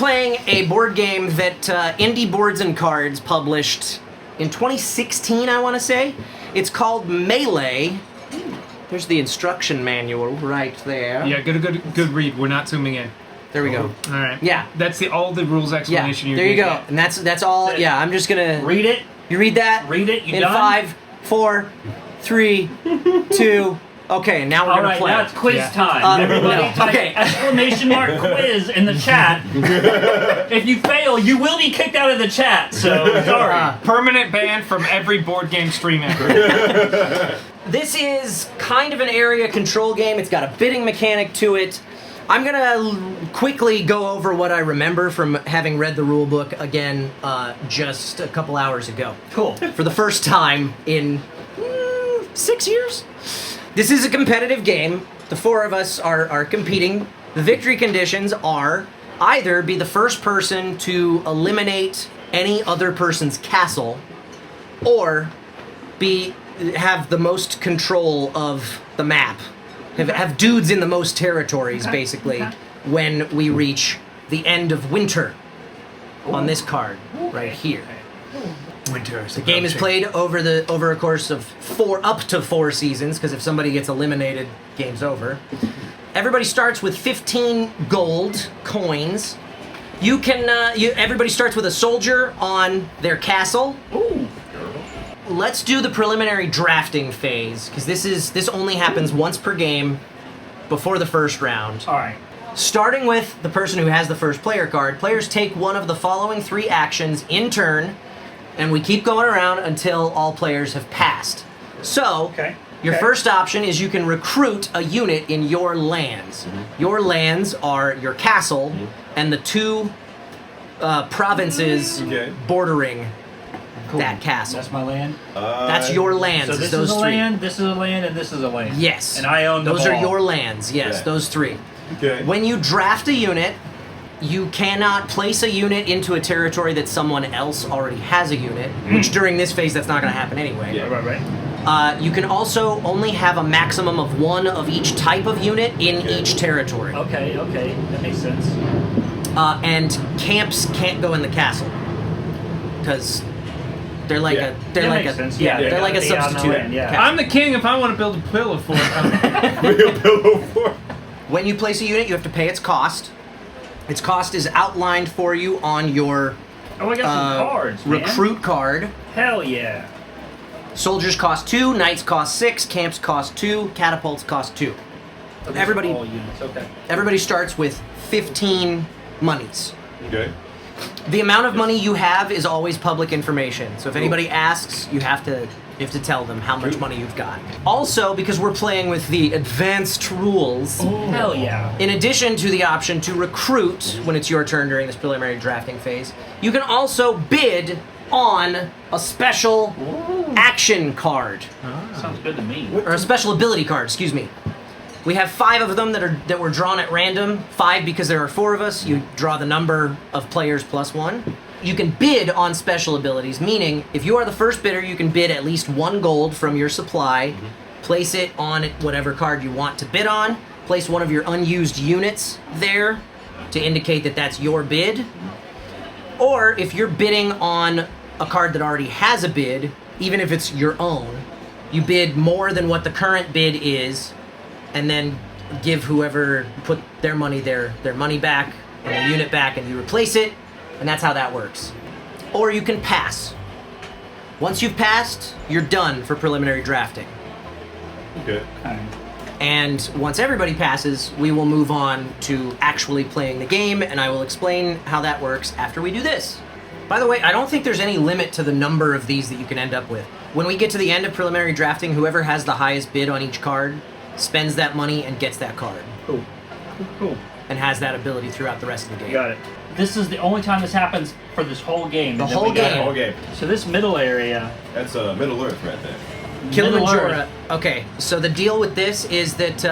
playing a board game that Indie Boards and Cards published in 2016, I want to say. It's called Melee. There's the instruction manual right there. Yeah, good read. We're not zooming in. There we go. All right. Yeah. That's all the rules explanation yeah, you're there you go. get. And that's all. Yeah, I'm just gonna read it. You read that? Read it. You in done? 5, 4, 3, 2. Okay, now we're gonna play. Now it's quiz time. Everybody type exclamation mark quiz in the chat. If you fail, you will be kicked out of the chat. So sorry. Permanent ban from every board game stream ever. This is kind of an area control game. It's got a bidding mechanic to it. I'm gonna quickly go over what I remember from having read the rule book again just a couple hours ago. Cool. For the first time in 6 years. This is a competitive game. The 4 of us are competing. The victory conditions are either be the first person to eliminate any other person's castle, or have the most control of the map. Have dudes in the most territories, basically, when we reach the end of winter on this card right here. Winter. The game is played over a course of up to 4 seasons, because if somebody gets eliminated, game's over. Everybody starts with 15 gold coins. You can everybody starts with a soldier on their castle. Ooh. Let's do the preliminary drafting phase, because this only happens once per game before the first round. All right. Starting with the person who has the first player card, players take one of the following 3 actions in turn, and we keep going around until all players have passed. So, your first option is you can recruit a unit in your lands. Your lands are your castle and the 2 provinces bordering that castle. That's my land? That's your lands. So this those is a 3. land, this is a land, and this is a land. Yes. And I own them Those are all. your lands, yes, those 3. Okay. When you draft a unit, you cannot place a unit into a territory that someone else already has a unit, which during this phase that's not going to happen anyway. Yeah. Right. You can also only have a maximum of 1 of each type of unit in each territory. Okay, that makes sense. And camps can't go in the castle because they're like a substitute. Camp. I'm the king if I want to build a pillow fort. When you place a unit, you have to pay its cost. Its cost is outlined for you on your I got some cards, man. recruit card. Hell yeah. Soldiers cost 2, knights cost 6, camps cost 2, catapults cost 2. So Everybody, all units. Okay. everybody starts with 15 monies. Okay. The amount of money you have is always public information. So if anybody asks, you have to tell them how much money you've got. Also, because we're playing with the advanced rules, Hell yeah. in addition to the option to recruit when it's your turn during this preliminary drafting phase, you can also bid on a special action card. Sounds good to me. Or a special ability card, excuse me. We have 5 of them that were drawn at random. 5 because there are 4 of us. You draw the number of players plus 1. You can bid on special abilities, meaning if you are the first bidder, you can bid at least 1 gold from your supply, place it on whatever card you want to bid on, place one of your unused units there to indicate that that's your bid. Or if you're bidding on a card that already has a bid, even if it's your own, you bid more than what the current bid is, and then give whoever put their money their money back and their unit back, and you replace it, and that's how that works. Or you can pass. Once you've passed, you're done for preliminary drafting. Okay. And once everybody passes, we will move on to actually playing the game, and I will explain how that works after we do this. By the way, I don't think there's any limit to the number of these that you can end up with. When we get to the end of preliminary drafting, whoever has the highest bid on each card spends that money and gets that card. Cool. And has that ability throughout the rest of the game. Got it. This is the only time this happens for this whole game. The whole game. Whole game. So this middle area. That's Middle Earth right there. Kilimanjaro. Okay, so the deal with this is that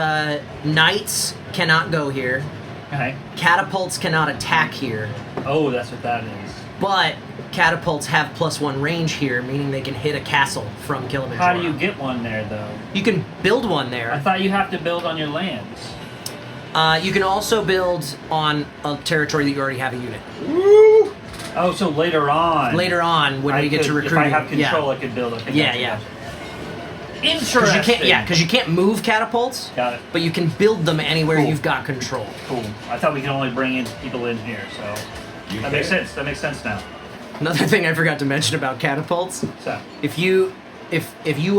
knights cannot go here. Okay. Catapults cannot attack here. Oh, that's what that is. But catapults have +1 range here, meaning they can hit a castle from Kilimanjaro. How do you get one there, though? You can build one there. I thought you have to build on your lands. You can also build on a territory that you already have a unit. Woo! Oh, so later on. Later on, when we get to recruiting. If I have control, I could build. Okay, Yeah. Interesting. Because you can't move catapults. Got it. But you can build them anywhere Cool. you've got control. Cool. I thought we could only bring in people in here, so that makes sense. That makes sense now. Another thing I forgot to mention about catapults: So if you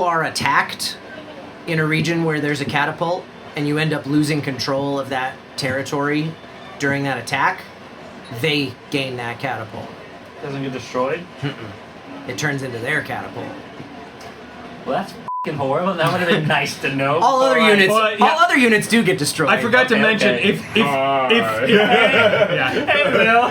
are attacked in a region where there's a catapult and you end up losing control of that territory during that attack, they gain that catapult. doesn't get destroyed. It turns into their catapult. Well, that's f***ing horrible. That would have been nice to know. All other Alright. units, Well, yeah. all other units do get destroyed. I forgot to Okay, mention okay. if yeah, Hey, Will.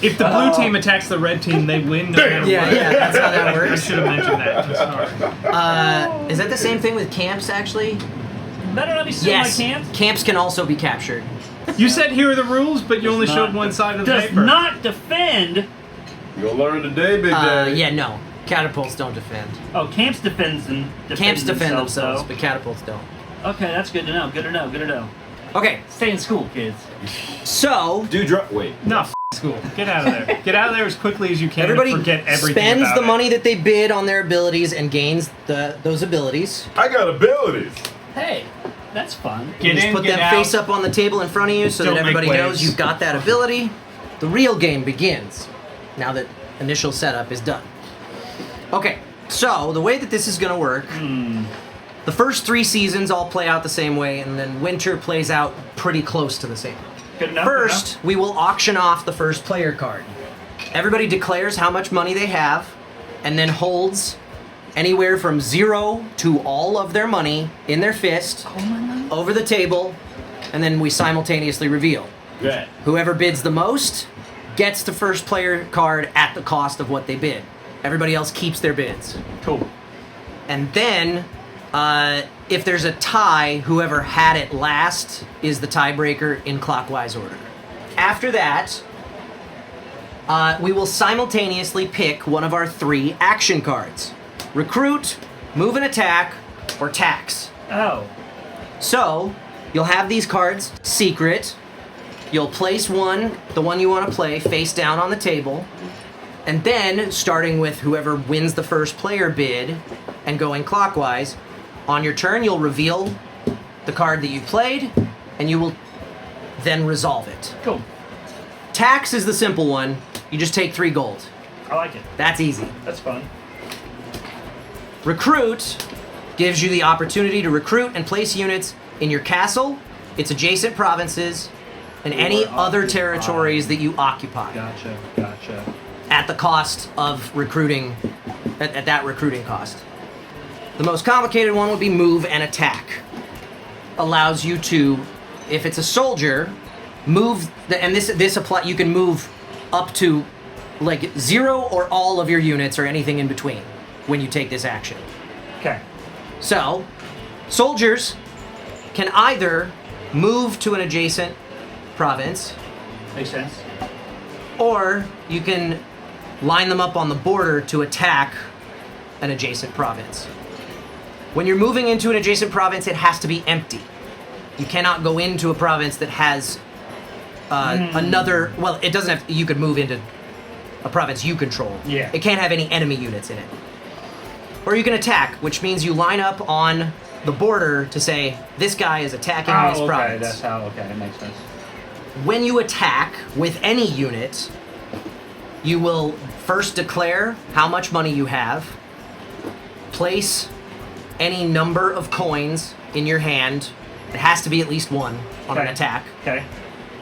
if the blue team attacks the red team, they win. No matter Yeah, what. yeah, that's how that I works. should have mentioned that. Sorry. Is that the same thing with camps? Actually, Better let me see yes. my camp. Camps can also be captured. You said here are the rules, but you only Does showed not one de- side of the Does paper. not defend. You'll learn today, big daddy. Yeah, no. Catapults don't defend. Oh, camps defend Camps defend themselves, though. but catapults don't. Okay, that's good to know. Good to know. Good to know. Okay, Stay in school, kids. so Do drop. Wait. No, school. Get out of there. Get out of there as quickly as you can. everybody and forget everything spends about the it. money that they bid on their abilities and gains those abilities. I got abilities. Hey, that's fun. Get Just in, put get that out. face up on the table in front of you so Don't that make everybody knows waves. you've got that ability. The real game begins now that initial setup is done. Okay, so the way that this is going to work, the first 3 seasons all play out the same way, and then winter plays out pretty close to the same. Good enough. First, we will auction off the first player card. Everybody declares how much money they have, and then holds anywhere from 0 to all of their money in their fist over the table, and then we simultaneously reveal. Yeah. Whoever bids the most gets the first player card at the cost of what they bid. Everybody else keeps their bids. Cool. And then, if there's a tie, whoever had it last is the tiebreaker in clockwise order. After that, we will simultaneously pick one of our 3 action cards. Recruit, move and attack, or tax. Oh. So, you'll have these cards secret. You'll place one, the one you want to play, face down on the table. And then, starting with whoever wins the first player bid and going clockwise, on your turn you'll reveal the card that you played, and you will then resolve it. Cool. Tax is the simple one. You just take 3 gold. I like it. That's easy. That's fun. Recruit gives you the opportunity to recruit and place units in your castle, its adjacent provinces, and any other territories that you occupy Gotcha. at the cost of recruiting, at that recruiting cost. The most complicated one would be move and attack. Allows you to, if it's a soldier, move, and this apply. You can move up to like 0 or all of your units or anything in between when you take this action. Okay. So, soldiers can either move to an adjacent province, Makes sense. or you can line them up on the border to attack an adjacent province. When you're moving into an adjacent province, it has to be empty. You cannot go into a province that has another. Well, it doesn't have. You could move into a province you control. Yeah. It can't have any enemy units in it. Or you can attack, which means you line up on the border to say this guy is attacking this okay. province. That's how. Okay, that makes sense. When you attack with any unit, you will first declare how much money you have, place any number of coins in your hand. It has to be at least 1 on an Okay. attack. Okay.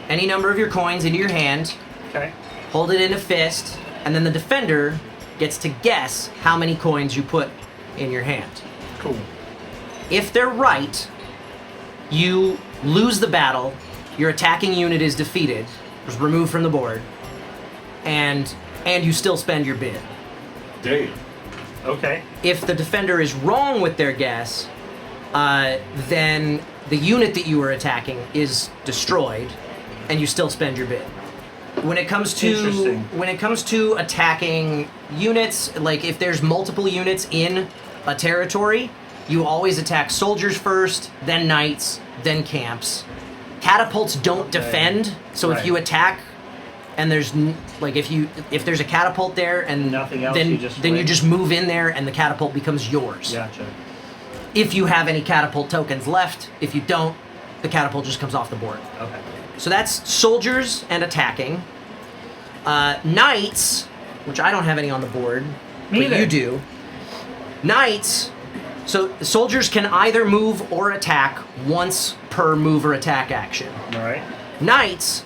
Any number of your coins into your hand, Okay. hold it in a fist, and then the defender gets to guess how many coins you put in your hand. Cool. If they're right, you lose the battle, your attacking unit is defeated, is removed from the board, and you still spend your bid. Damn. Okay. If the defender is wrong with their guess, then the unit that you were attacking is destroyed, and you still spend your bid. When it comes to attacking units, like if there's multiple units in a territory, you always attack soldiers first, then knights, then camps, Catapults don't defend, so if Right. you attack and there's if there's a catapult there and Nothing else, then you just you win. just move in there and the catapult becomes yours. Gotcha. If you have any catapult tokens left, if you don't, the catapult just comes off the board. Okay. So that's soldiers and attacking. Knights, which I don't have any on the board, Me but either. you do. Knights, so soldiers can either move or attack once per move or attack action. All right. Knights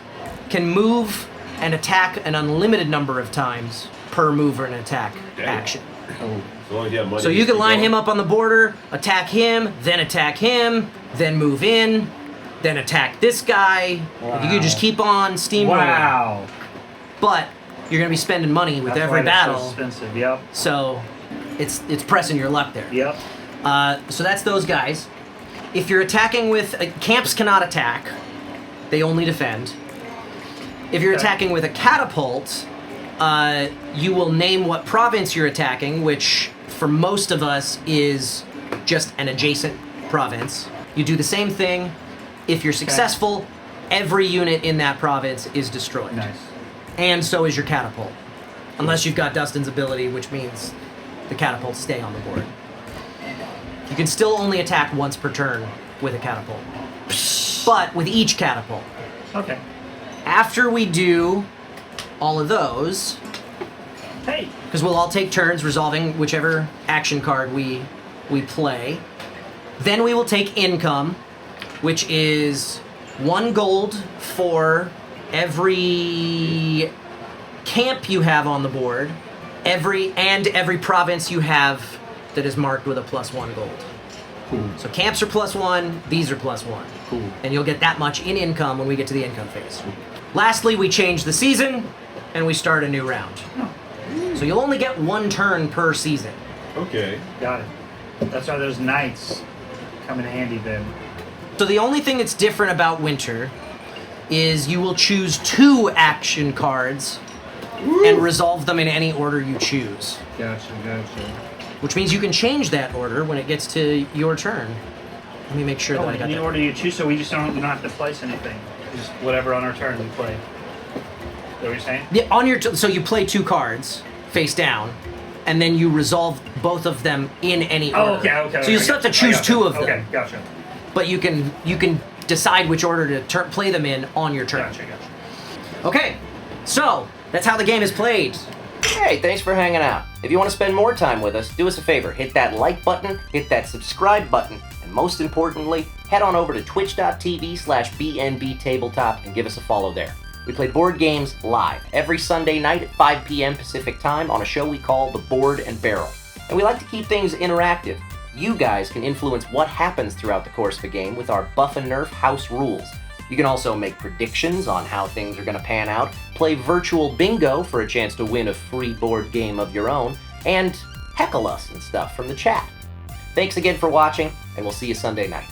can move and attack an unlimited number of times per move or an attack Damn. action. As long as you have money. So you can line him up on the border, attack him, then move in, then attack this guy. Wow. You can just keep on steamrolling. Wow. But you're going to be spending money with That's every why they're battle. So expensive. Yep. So it's pressing your luck there. Yep. So that's those guys. If you're attacking with camps cannot attack; they only defend. If you're Okay. attacking with a catapult, you will name what province you're attacking, which for most of us is just an adjacent province. You do the same thing. If you're successful, every unit in that province is destroyed. Nice. And so is your catapult. Unless you've got Dustin's ability, which means the catapults stay on the board. You can still only attack once per turn with a catapult. But with each catapult. Okay. After we do all of those, Hey. because we'll all take turns resolving whichever action card we play, then we will take income, which is 1 gold for every camp you have on the board, every province you have that is marked with a +1 gold. Cool. So camps are +1, these are +1. Cool. And you'll get that much in income when we get to the income phase. Lastly, we change the season and we start a new round. So you'll only get 1 turn per season. Okay. Got it. That's why those knights come in handy then. So the only thing that's different about winter is you will choose 2 action cards and resolve them in any order you choose. Gotcha. Which means you can change that order when it gets to your turn. Let me make sure that I got in the that. order you choose, so we just don't have to place anything. Just whatever on our turn we play. Is that what you're saying? Yeah, on your so you play 2 cards face down, and then you resolve both of them in any order. Oh, okay. So you still have to choose 2 of them, Okay, gotcha. but you can decide which order to play them in on your turn. Gotcha. Okay, so that's how the game is played. Hey, thanks for hanging out. If you want to spend more time with us, do us a favor. Hit that like button, hit that subscribe button, and most importantly, head on over to twitch.tv/BNB Tabletop and give us a follow there. We play board games live every Sunday night at 5 p.m. Pacific Time on a show we call The Board and Barrel. And we like to keep things interactive. You guys can influence what happens throughout the course of a game with our Buff and Nerf house rules. You can also make predictions on how things are going to pan out, play virtual bingo for a chance to win a free board game of your own, and heckle us and stuff from the chat. Thanks again for watching, and we'll see you Sunday night.